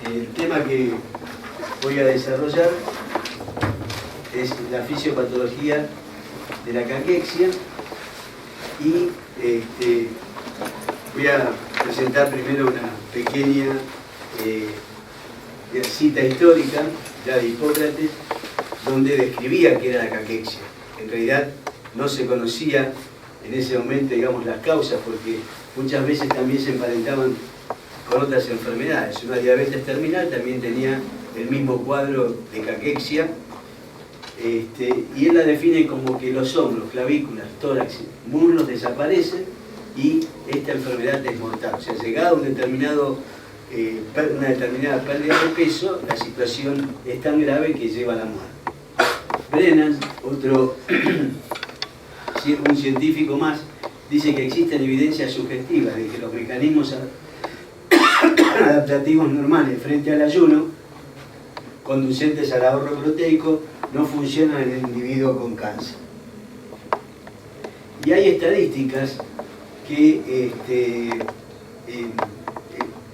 El tema que voy a desarrollar es la fisiopatología de la caquexia y voy a presentar primero una pequeña cita histórica, ya de Hipócrates, donde describía qué era la caquexia. En realidad no se conocía en ese momento, digamos, las causas, porque muchas veces también se emparentaban con otras enfermedades. Una diabetes terminal también tenía el mismo cuadro de caquexia, y él la define como que los hombros, clavículas, tórax, muslos desaparecen y esta enfermedad es mortal. O sea, llegada a una determinada pérdida de peso, la situación es tan grave que lleva a la muerte. Brennan, un científico más, dice que existen evidencias sugestivas de que los mecanismos adaptativos normales frente al ayuno, conducentes al ahorro proteico, no funcionan en el individuo con cáncer. Y hay estadísticas que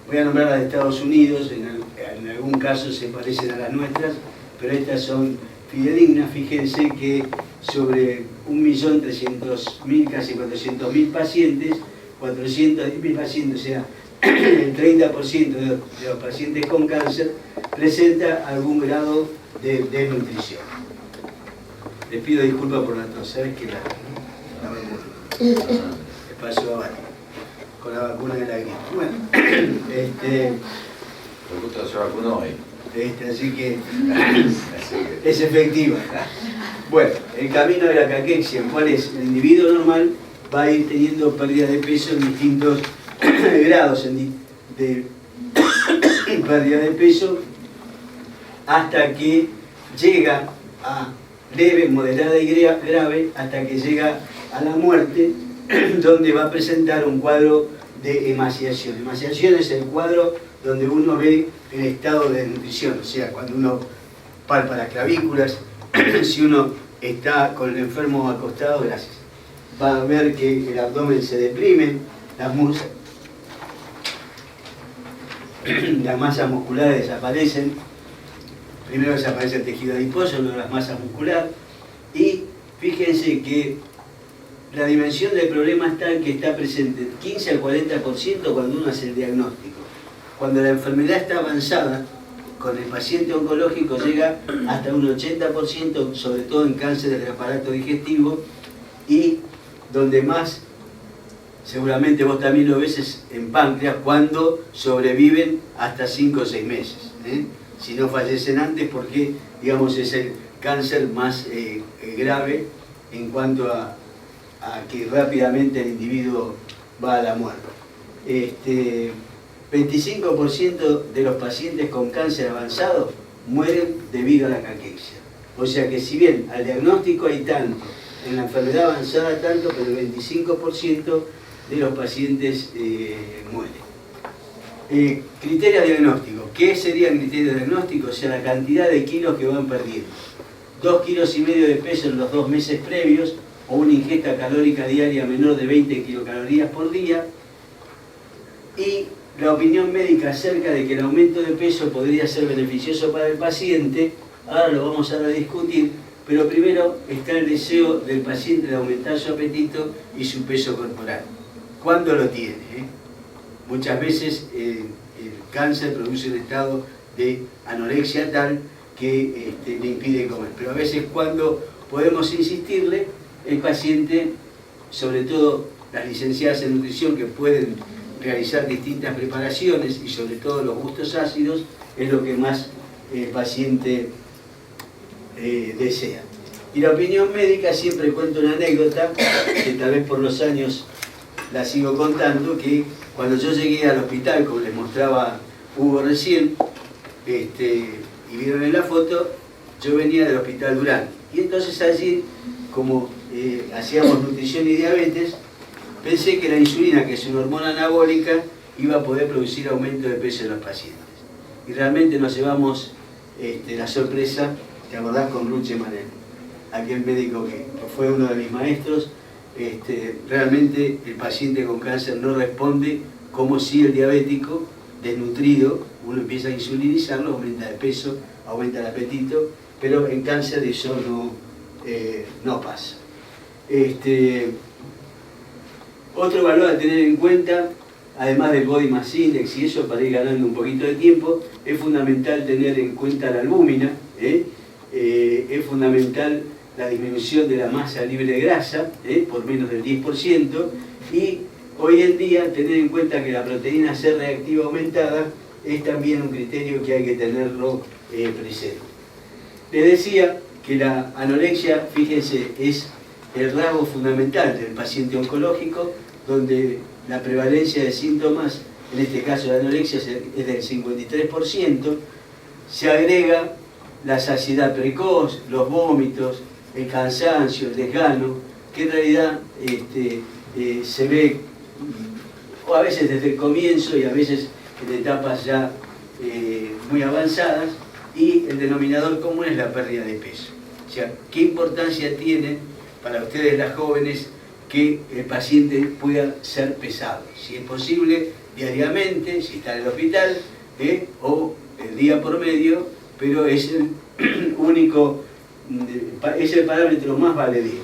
voy a nombrar las de Estados Unidos, en algún caso se parecen a las nuestras, pero estas son fidedignas. Fíjense que sobre 1.300.000, casi 400.000 pacientes, 410.000 pacientes, o sea, el 30% de los pacientes con cáncer presenta algún grado de desnutrición. Les pido disculpas por la tos, ¿sabes qué? La vacuna. Me pasó a varios, con la vacuna de la gripe. Bueno, Justo se vacunó hoy. Así que es efectiva. Bueno, el camino de la caquexia, ¿cuál es? El individuo normal va a ir teniendo pérdida de peso en distintos grados de pérdida de peso hasta que llega a leve, moderada y grave, hasta que llega a la muerte, donde va a presentar un cuadro de emaciación. Emaciación es el cuadro donde uno ve el estado de nutrición, o sea, cuando uno palpa las clavículas, si uno está con el enfermo acostado, gracias, va a ver que el abdomen se deprime, las masas musculares desaparecen. Primero desaparece el tejido adiposo, luego las masas musculares, y fíjense que la dimensión del problema está en que está presente 15 al 40% cuando uno hace el diagnóstico. Cuando la enfermedad está avanzada, con el paciente oncológico llega hasta un 80%, sobre todo en cáncer del aparato digestivo, y donde más, seguramente vos también lo ves, es en páncreas, cuando sobreviven hasta 5 o 6 meses. Si no fallecen antes, porque, digamos, es el cáncer más grave en cuanto a que rápidamente el individuo va a la muerte. 25% de los pacientes con cáncer avanzado mueren debido a la caquexia. O sea que si bien al diagnóstico hay tanto, en la enfermedad avanzada tanto, pero el 25% de los pacientes mueren. Criterio diagnóstico. ¿Qué sería el criterio diagnóstico? O sea, la cantidad de kilos que van perdiendo. 2,5 kilos de peso en los 2 meses previos, o una ingesta calórica diaria menor de 20 kilocalorías por día, y la opinión médica acerca de que el aumento de peso podría ser beneficioso para el paciente. Ahora lo vamos a discutir, pero primero está el deseo del paciente de aumentar su apetito y su peso corporal. ¿Cuándo lo tiene? Muchas veces el cáncer produce un estado de anorexia tal que le impide comer, pero a veces cuando podemos insistirle, el paciente, sobre todo las licenciadas en nutrición que pueden realizar distintas preparaciones y sobre todo los gustos ácidos, es lo que más el paciente desea. Y la opinión médica, siempre cuento una anécdota, que tal vez por los años la sigo contando, que cuando yo llegué al hospital, como les mostraba Hugo recién, y vieron en la foto, yo venía del Hospital Durán. Y entonces allí, como hacíamos nutrición y diabetes, pensé que la insulina, que es una hormona anabólica, iba a poder producir aumento de peso en los pacientes. Y realmente nos llevamos la sorpresa, ¿te acordás con Ruche Manel? Aquel médico que fue uno de mis maestros. Realmente el paciente con cáncer no responde como si el diabético, desnutrido, uno empieza a insulinizarlo, aumenta de peso, aumenta el apetito, pero en cáncer eso no pasa. Otro valor a tener en cuenta, además del Body Mass Index y eso, para ir ganando un poquito de tiempo, es fundamental tener en cuenta la albúmina, es fundamental la disminución de la masa libre de grasa, por menos del 10%, y hoy en día tener en cuenta que la proteína C reactiva aumentada es también un criterio que hay que tenerlo presente. Les decía que la anorexia, fíjense, es el rasgo fundamental del paciente oncológico, donde la prevalencia de síntomas, en este caso de anorexia, es del 53%, se agrega la saciedad precoz, los vómitos, el cansancio, el desgano, que en realidad se ve o a veces desde el comienzo y a veces en etapas ya muy avanzadas, y el denominador común es la pérdida de peso. O sea, ¿qué importancia tiene para ustedes las jóvenes que el paciente pueda ser pesado? Si es posible, diariamente, si está en el hospital, o el día por medio, pero es el único, es el parámetro más valedero.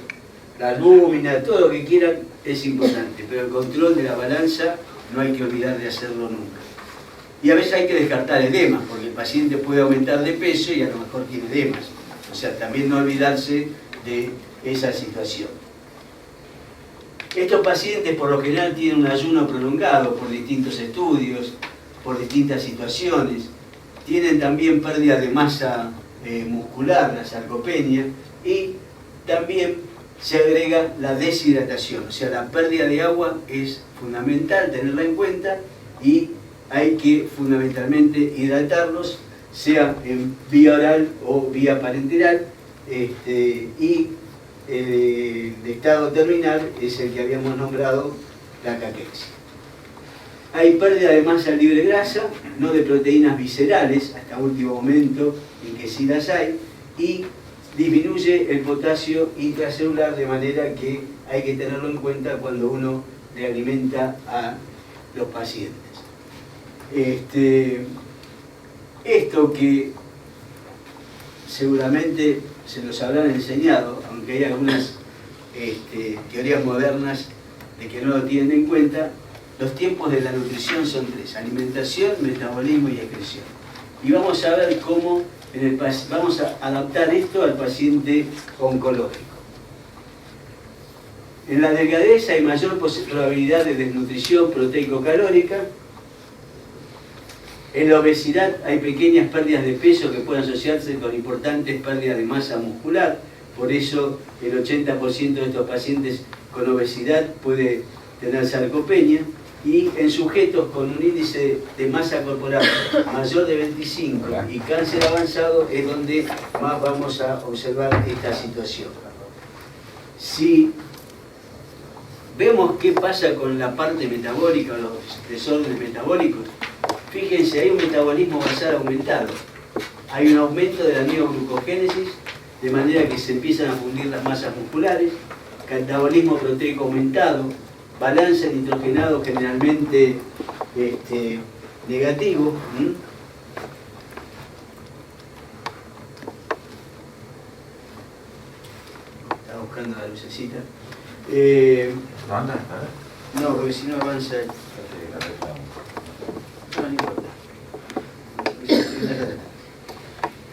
La albúmina, todo lo que quieran es importante, pero el control de la balanza no hay que olvidar de hacerlo nunca. Y a veces hay que descartar edemas, porque el paciente puede aumentar de peso y a lo mejor tiene edemas. O sea, también no olvidarse de esa situación. Estos pacientes por lo general tienen un ayuno prolongado por distintos estudios, por distintas situaciones. Tienen también pérdida de masa muscular, la sarcopenia, y también se agrega la deshidratación. O sea, la pérdida de agua es fundamental tenerla en cuenta y hay que fundamentalmente hidratarlos, sea en vía oral o vía parenteral, y el estado terminal es el que habíamos nombrado la caquexia. Hay pérdida de masa libre de grasa, no de proteínas viscerales, hasta último momento en que sí las hay, y disminuye el potasio intracelular, de manera que hay que tenerlo en cuenta cuando uno le alimenta a los pacientes. Esto que seguramente se los habrán enseñado, aunque hay algunas teorías modernas de que no lo tienen en cuenta, los tiempos de la nutrición son 3: alimentación, metabolismo y excreción. Y vamos a ver cómo vamos a adaptar esto al paciente oncológico. En la delgadez hay mayor probabilidad de desnutrición proteico-calórica. En la obesidad hay pequeñas pérdidas de peso que pueden asociarse con importantes pérdidas de masa muscular. Por eso el 80% de estos pacientes con obesidad puede tener sarcopenia. Y en sujetos con un índice de masa corporal mayor de 25 y cáncer avanzado es donde más vamos a observar esta situación. Si vemos qué pasa con la parte metabólica, los desórdenes metabólicos, fíjense, hay un metabolismo basal aumentado. Hay un aumento de la neoglucogénesis, de manera que se empiezan a fundir las masas musculares, catabolismo proteico aumentado, balance nitrogenado generalmente negativo. Estaba buscando la lucecita. ¿No anda? No, porque si no avanza. No importa.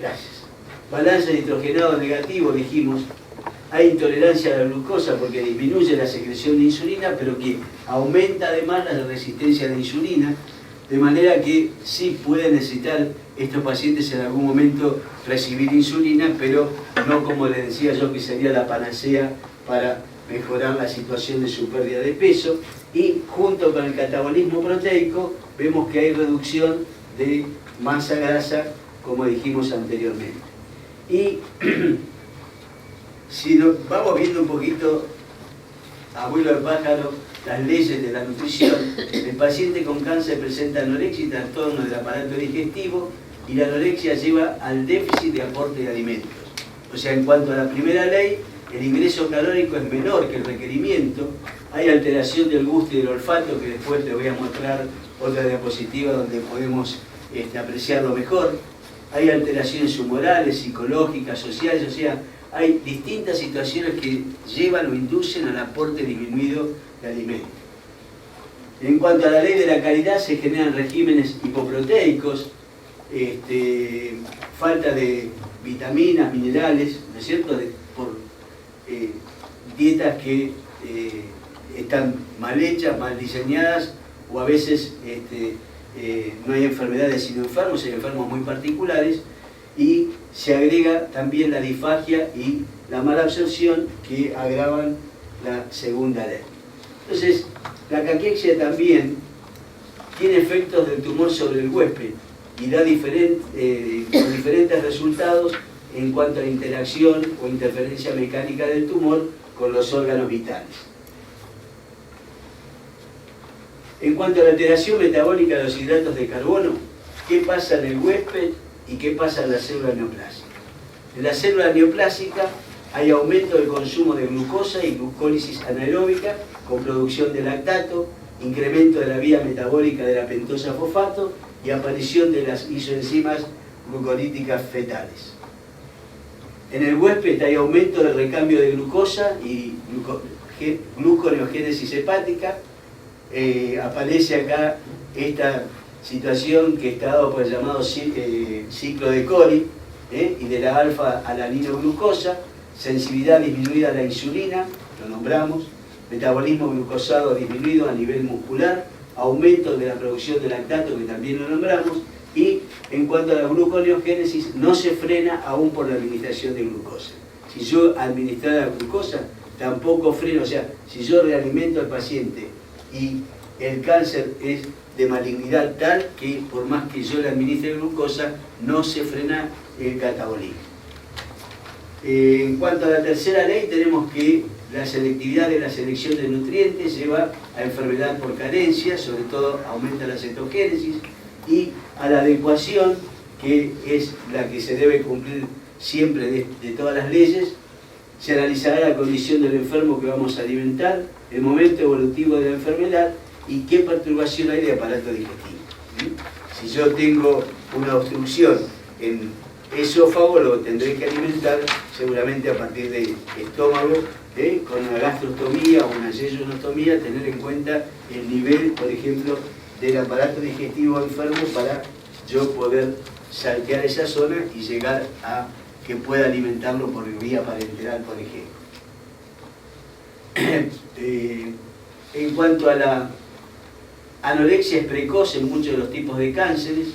Gracias. Balance nitrogenado negativo, dijimos. Hay intolerancia a la glucosa porque disminuye la secreción de insulina, pero que aumenta además la resistencia a la insulina, de manera que sí pueden necesitar estos pacientes en algún momento recibir insulina, pero no como les decía yo que sería la panacea para mejorar la situación de su pérdida de peso. Y junto con el catabolismo proteico vemos que hay reducción de masa grasa, como dijimos anteriormente. Y si nos vamos viendo un poquito, abuelo de pájaro, las leyes de la nutrición, el paciente con cáncer presenta anorexia y trastorno del aparato digestivo, y la anorexia lleva al déficit de aporte de alimentos. O sea, en cuanto a la primera ley, el ingreso calórico es menor que el requerimiento, hay alteración del gusto y del olfato, que después te voy a mostrar otra diapositiva donde podemos apreciarlo mejor. Hay alteraciones humorales, psicológicas, sociales, o sea, hay distintas situaciones que llevan o inducen al aporte disminuido de alimentos. En cuanto a la ley de la caridad, se generan regímenes hipoproteicos, falta de vitaminas, minerales, ¿no es cierto?, por dietas que están mal hechas, mal diseñadas, o a veces no hay enfermedades sino enfermos, hay enfermos muy particulares, y se agrega también la disfagia y la mala absorción que agravan la segunda ley. Entonces, la caquexia también tiene efectos del tumor sobre el huésped y da diferentes resultados en cuanto a la interacción o interferencia mecánica del tumor con los órganos vitales. En cuanto a la alteración metabólica de los hidratos de carbono, ¿qué pasa en el huésped y qué pasa en la célula neoplásica? En la célula neoplásica hay aumento del consumo de glucosa y glucólisis anaeróbica con producción de lactato, incremento de la vía metabólica de la pentosa fosfato y aparición de las isoenzimas glucolíticas fetales. En el huésped hay aumento del recambio de glucosa y gluconeogénesis hepática. Aparece acá esta situación que está dado por el llamado ciclo de Cori, y de la alfa-alaniloglucosa, sensibilidad disminuida a la insulina, lo nombramos, metabolismo glucosado disminuido a nivel muscular, aumento de la producción de lactato, que también lo nombramos, y en cuanto a la gluconeogénesis, no se frena aún por la administración de glucosa. Si yo administrara glucosa, tampoco freno, o sea, si yo realimento al paciente y el cáncer es de malignidad tal que por más que yo le administre glucosa, no se frena el catabolismo. En cuanto a la tercera ley, tenemos que la selectividad de la selección de nutrientes lleva a enfermedad por carencia, sobre todo aumenta la cetogénesis, y a la adecuación, que es la que se debe cumplir siempre de todas las leyes. Se analizará la condición del enfermo que vamos a alimentar, el momento evolutivo de la enfermedad y qué perturbación hay de aparato digestivo. Si yo tengo una obstrucción en esófago, lo tendré que alimentar seguramente a partir del estómago, con una gastrostomía o una yeyonostomía, tener en cuenta el nivel, por ejemplo, del aparato digestivo enfermo para yo poder saltear esa zona y llegar a que pueda alimentarlo por vía parenteral, por ejemplo. En cuanto a la anorexia, es precoz en muchos de los tipos de cánceres,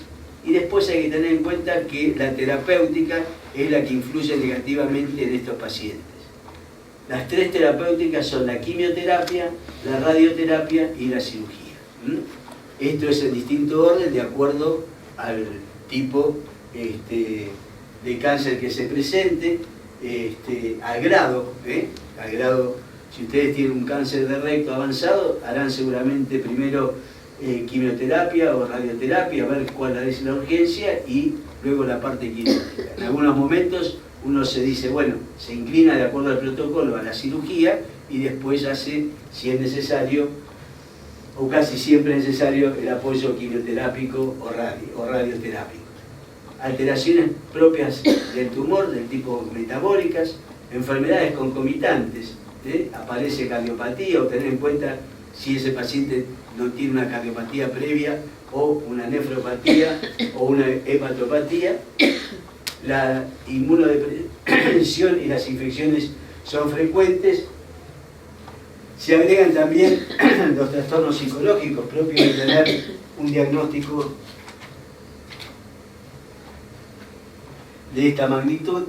y después hay que tener en cuenta que la terapéutica es la que influye negativamente en estos pacientes. Las tres terapéuticas son la quimioterapia, la radioterapia y la cirugía. Esto es en distinto orden de acuerdo al tipo de cáncer que se presente, al grado, si ustedes tienen un cáncer de recto avanzado, harán seguramente primero quimioterapia o radioterapia, a ver cuál es la urgencia, y luego la parte quirúrgica. En algunos momentos uno se dice, bueno, se inclina de acuerdo al protocolo a la cirugía y después hace, si es necesario, o casi siempre es necesario, el apoyo quimioterápico o radioterápico. Alteraciones propias del tumor, del tipo metabólicas, enfermedades concomitantes, aparece cardiopatía, o tener en cuenta si ese paciente no tiene una cardiopatía previa o una nefropatía o una hepatopatía. La inmunodepresión y las infecciones son frecuentes. Se agregan también los trastornos psicológicos propios de tener un diagnóstico de esta magnitud,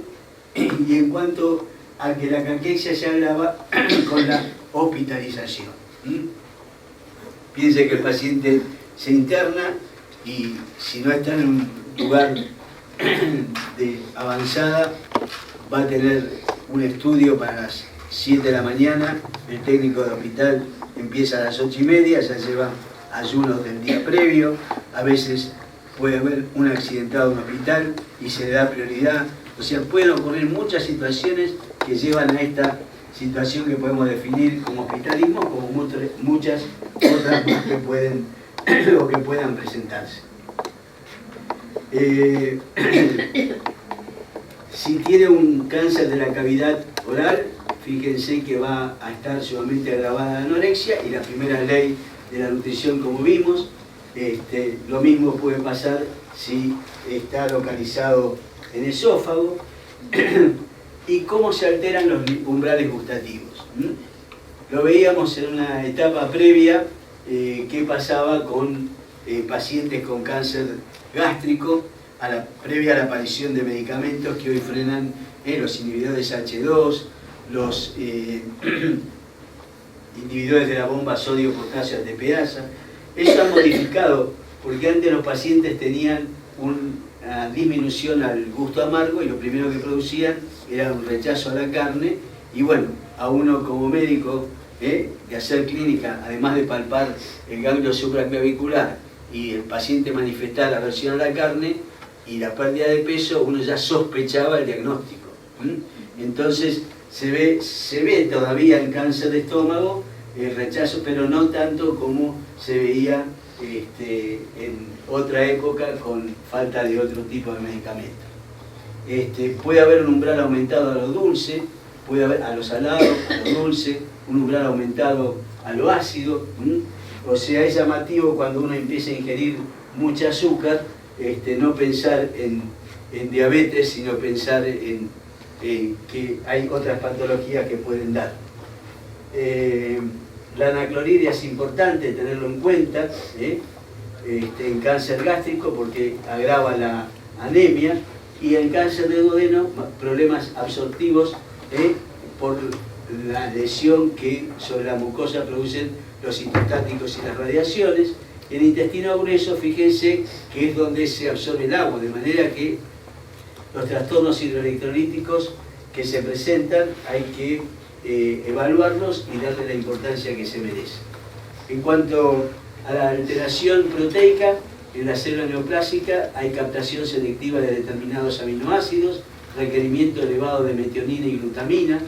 y en cuanto a que la caquexia se agrava con la hospitalización. Piense que el paciente se interna y si no está en un lugar de avanzada, va a tener un estudio para las 7 de la mañana, el técnico del hospital empieza a las 8:30, ya lleva ayunos del día previo, a veces puede haber un accidentado en un hospital y se le da prioridad. O sea, pueden ocurrir muchas situaciones que llevan a esta situación que podemos definir como hospitalismo, como muchas otras más que pueden o que puedan presentarse. Si tiene un cáncer de la cavidad oral, fíjense que va a estar sumamente agravada la anorexia y la primera ley de la nutrición, como vimos. Lo mismo puede pasar si está localizado en el esófago. Y cómo se alteran los umbrales gustativos. Lo veíamos en una etapa previa, qué pasaba con pacientes con cáncer gástrico, previa a la aparición de medicamentos que hoy frenan los inhibidores H2, los inhibidores de la bomba sodio-potasio ATPasa. Eso ha modificado, porque antes los pacientes tenían una disminución al gusto amargo y lo primero que producían era un rechazo a la carne, y bueno, a uno como médico de hacer clínica, además de palpar el ganglio supraclavicular y el paciente manifestar aversión a la carne y la pérdida de peso, uno ya sospechaba el diagnóstico. Entonces se ve todavía en cáncer de estómago el rechazo, pero no tanto como se veía en otra época con falta de otro tipo de medicamentos. Puede haber un umbral aumentado a lo dulce, puede haber a lo salado, a lo dulce, un umbral aumentado a lo ácido. O sea, es llamativo cuando uno empieza a ingerir mucha azúcar, no pensar en diabetes, sino pensar en que hay otras patologías que pueden dar. La anacloridia es importante tenerlo en cuenta en cáncer gástrico porque agrava la anemia, y en cáncer de duodeno problemas absortivos por la lesión que sobre la mucosa producen los citostáticos y las radiaciones. El intestino grueso, fíjense que es donde se absorbe el agua, de manera que los trastornos hidroelectrolíticos que se presentan hay que evaluarlos y darle la importancia que se merece. En cuanto a la alteración proteica, en la célula neoplásica hay captación selectiva de determinados aminoácidos, requerimiento elevado de metionina y glutamina,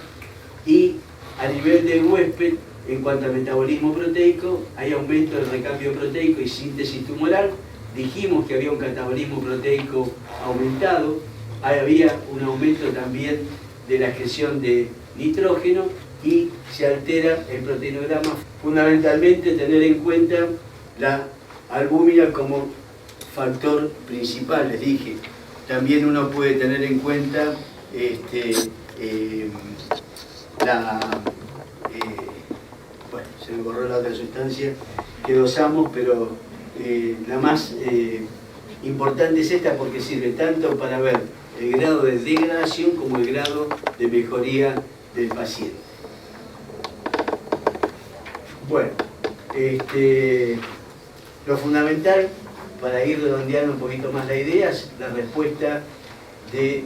y a nivel del huésped, en cuanto al metabolismo proteico, hay aumento del recambio proteico y síntesis tumoral. Dijimos que había un catabolismo proteico aumentado, había un aumento también de la excreción de nitrógeno y se altera el proteinograma. Fundamentalmente tener en cuenta la albúmina como factor principal, les dije. También uno puede tener en cuenta bueno, se me borró la otra sustancia que dosamos, pero la más importante es esta porque sirve tanto para ver el grado de degradación como el grado de mejoría del paciente. Bueno, lo fundamental, para ir redondeando un poquito más la idea, es la respuesta de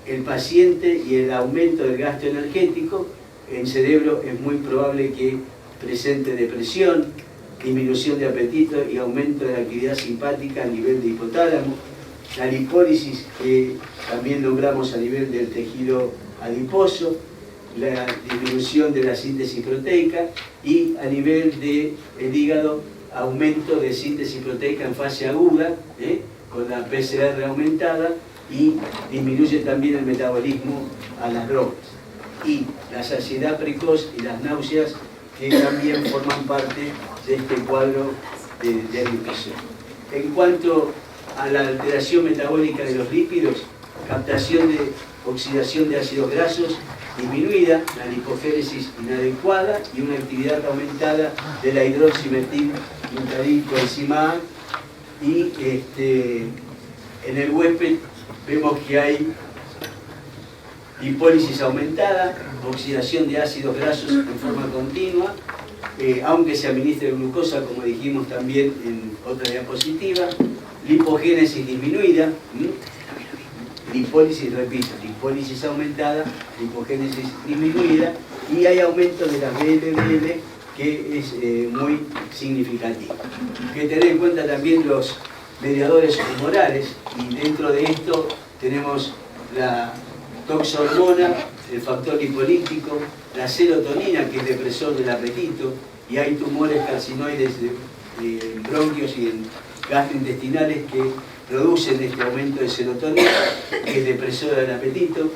el paciente y el aumento del gasto energético. En cerebro es muy probable que presente depresión, disminución de apetito y aumento de la actividad simpática a nivel de hipotálamo. La lipólisis, que también logramos a nivel del tejido adiposo, la disminución de la síntesis proteica, y a nivel del hígado, aumento de síntesis proteica en fase aguda, con la PCR aumentada, y disminuye también el metabolismo a las drogas. Y la saciedad precoz y las náuseas, que también forman parte de este cuadro de nutrición. En cuanto a la alteración metabólica de los lípidos, captación de oxidación de ácidos grasos disminuida, la lipogénesis inadecuada y una actividad aumentada de la hidroximetilglutaricoenzima A. Y en el huésped vemos que hay lipólisis aumentada, oxidación de ácidos grasos en forma continua, aunque se administre glucosa, como dijimos también en otra diapositiva, lipogénesis disminuida, lipólisis, repito, lipólisis aumentada, lipogénesis disminuida, y hay aumento de la BLDL que es muy significativo. Hay que tener en cuenta también los mediadores humorales, y dentro de esto tenemos la toxohormona, el factor lipolítico, la serotonina, que es depresor del apetito, y hay tumores carcinoides en bronquios y en gastrointestinales que producen este aumento de serotonina, que es depresora del apetito,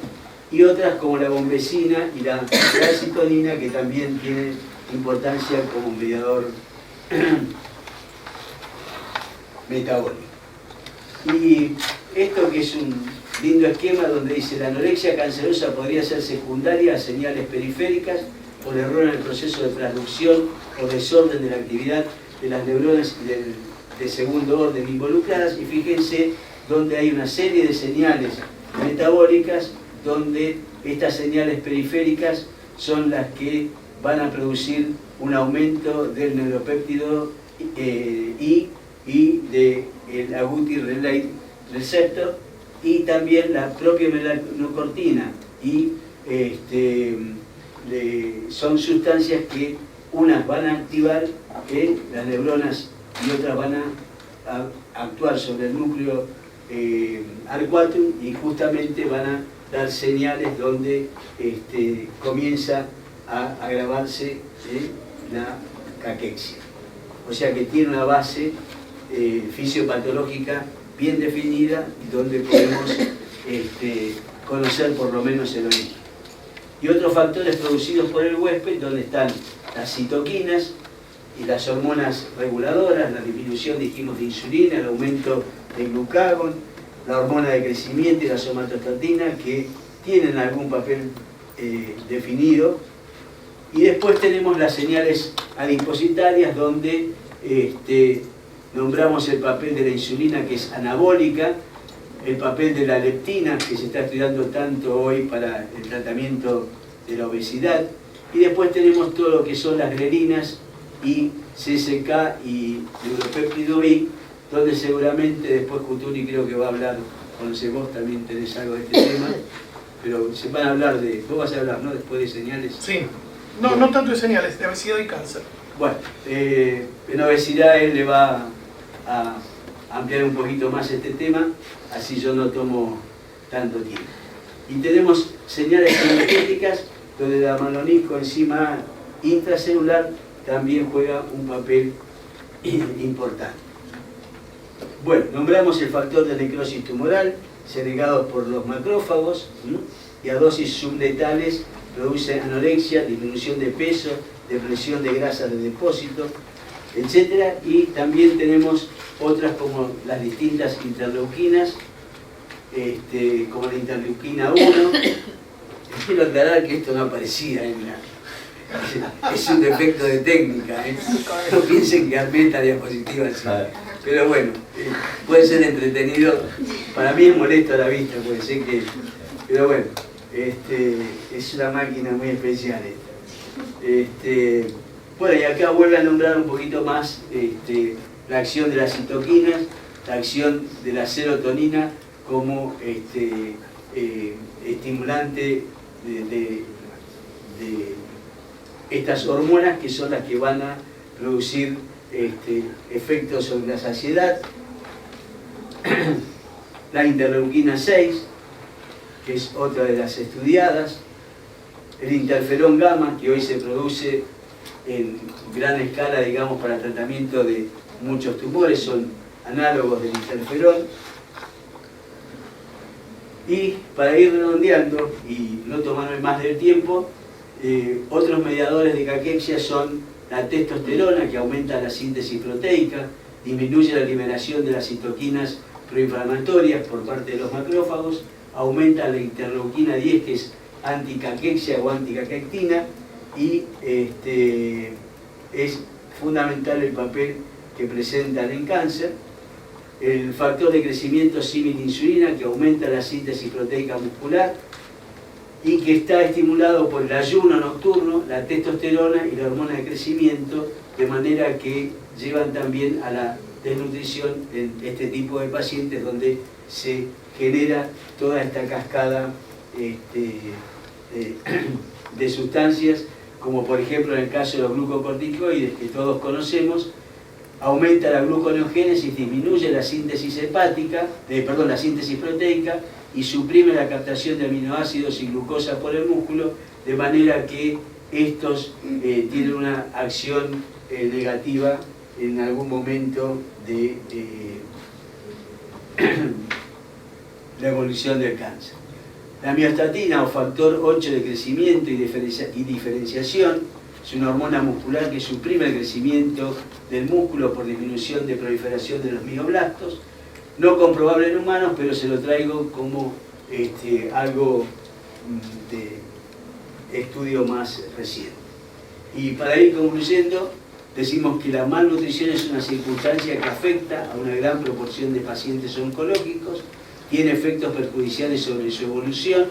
y otras como la bombecina y la calcitonina, que también tienen importancia como mediador metabólico. Y esto, que es un lindo esquema donde dice: la anorexia cancerosa podría ser secundaria a señales periféricas por error en el proceso de transducción o desorden de la actividad de las neuronas de segundo orden involucradas. Y fíjense donde hay una serie de señales metabólicas, donde estas señales periféricas son las que van a producir un aumento del neuropéptido y del agouti-relate receptor, y también la propia melanocortina, y son sustancias que unas van a activar las neuronas y otras van a actuar sobre el núcleo arcuatum, y justamente van a dar señales donde comienza a agravarse la caquexia. O sea que tiene una base fisiopatológica bien definida, y donde podemos conocer por lo menos el origen. Y otros factores producidos por el huésped, donde están las citoquinas y las hormonas reguladoras, la disminución, dijimos, de insulina, el aumento de glucagón, la hormona de crecimiento y la somatostatina, que tienen algún papel definido. Y después tenemos las señales adipositarias, donde nombramos el papel de la insulina, que es anabólica, el papel de la leptina, que se está estudiando tanto hoy para el tratamiento de la obesidad, y después tenemos todo lo que son las grelinas y CSK y neuropéptido I, donde seguramente después Cutuli creo que va a hablar, no sé, vos también tenés algo de este tema, pero se van a hablar de, vos vas a hablar, ¿no?, después de señales. Sí, no tanto de señales, de obesidad y cáncer. Bueno, en obesidad él le va a ampliar un poquito más este tema, así yo no tomo tanto tiempo. Y tenemos señales energéticas, donde la malonicoenzima intracelular también juega un papel importante. Bueno, nombramos el factor de necrosis tumoral, segregado por los macrófagos, y a dosis subletales produce anorexia, disminución de peso, depresión de grasa de depósito, etc. Y también tenemos otras como las distintas interleuquinas, como la interleuquina 1. Quiero aclarar que esto no aparecía en la... Es un defecto de técnica, no piensen que armé esta diapositiva así. Pero bueno, puede ser entretenido. Para mí es molesto a la vista, puede ser que... Pero bueno, es una máquina muy especial esta. Bueno, y acá vuelve a nombrar un poquito más la acción de las citoquinas, la acción de la serotonina como estimulante de estas hormonas, que son las que van a producir efectos sobre la saciedad. La interleuquina 6, que es otra de las estudiadas. El interferón gamma, que hoy se produce en gran escala, digamos, para el tratamiento de muchos tumores, son análogos del interferón. Y para ir redondeando y no tomarme más del tiempo, otros mediadores de caquexia son la testosterona, que aumenta la síntesis proteica, disminuye la liberación de las citoquinas proinflamatorias por parte de los macrófagos, aumenta la interleuquina 10, que es anticaquexia o anticaquectina, y es fundamental el papel que presentan en cáncer. El factor de crecimiento símil insulina, que aumenta la síntesis proteica muscular y que está estimulado por el ayuno nocturno, la testosterona y la hormona de crecimiento, de manera que llevan también a la desnutrición en este tipo de pacientes, donde se genera toda esta cascada de sustancias, como por ejemplo en el caso de los glucocorticoides, que todos conocemos. Aumenta la gluconeogénesis, disminuye la síntesis la síntesis proteica, y suprime la captación de aminoácidos y glucosa por el músculo, de manera que estos tienen una acción negativa en algún momento de la evolución del cáncer. La miostatina, o factor 8 de crecimiento y diferenciación, es una hormona muscular que suprime el crecimiento del músculo por disminución de proliferación de los mioblastos. No comprobable en humanos, pero se lo traigo como algo de estudio más reciente. Y para ir concluyendo, decimos que la malnutrición es una circunstancia que afecta a una gran proporción de pacientes oncológicos, tiene efectos perjudiciales sobre su evolución,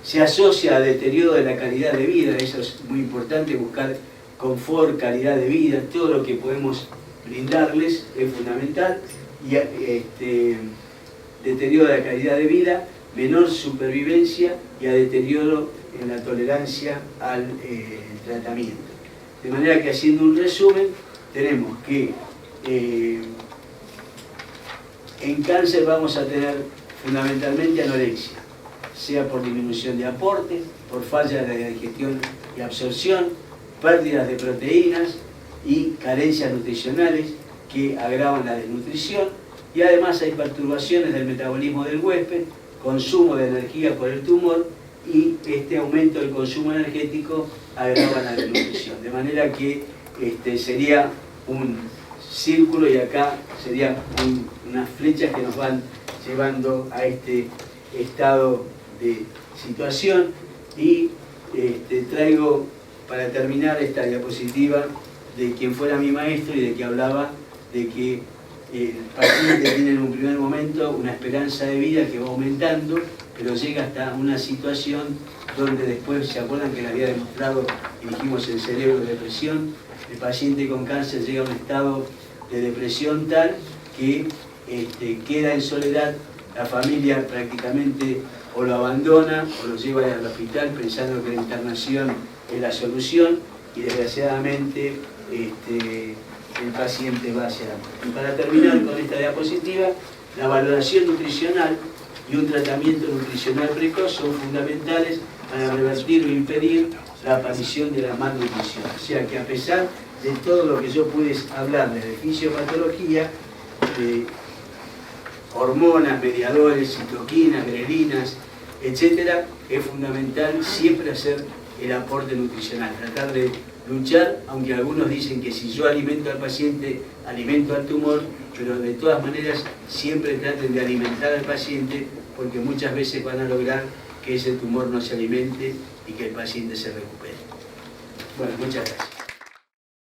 se asocia a deterioro de la calidad de vida. Eso es muy importante, buscar confort, calidad de vida, todo lo que podemos brindarles es fundamental, y deterioro de la calidad de vida, menor supervivencia y a deterioro en la tolerancia al tratamiento. De manera que, haciendo un resumen, tenemos que en cáncer vamos a tener fundamentalmente anorexia, sea por disminución de aporte, por falla de la digestión y absorción, pérdidas de proteínas y carencias nutricionales que agravan la desnutrición, y además hay perturbaciones del metabolismo del huésped, consumo de energía por el tumor, y este aumento del consumo energético agrava la desnutrición. De manera que sería un círculo, y acá serían unas flechas que nos van llevando a este estado de situación. Y traigo para terminar esta diapositiva de quien fuera mi maestro y de que hablaba de que el paciente tiene en un primer momento una esperanza de vida que va aumentando, pero llega hasta una situación donde después, ¿se acuerdan que le había demostrado, y dijimos, el cerebro de depresión? El paciente con cáncer llega a un estado de depresión tal que queda en soledad, la familia prácticamente o lo abandona o lo lleva al hospital pensando que la internación es la solución, y desgraciadamente el paciente va hacia la muerte. Y para terminar con esta diapositiva, la valoración nutricional y un tratamiento nutricional precoz son fundamentales para revertir o impedir la aparición de la malnutrición. O sea que, a pesar de todo lo que yo pude hablar de fisiopatología, de hormonas, mediadores, citoquinas, grelinas, etc., es fundamental siempre hacer el aporte nutricional, tratar de luchar, aunque algunos dicen que si yo alimento al paciente, alimento al tumor, pero de todas maneras siempre traten de alimentar al paciente, porque muchas veces van a lograr que ese tumor no se alimente y que el paciente se recupere. Bueno, muchas gracias.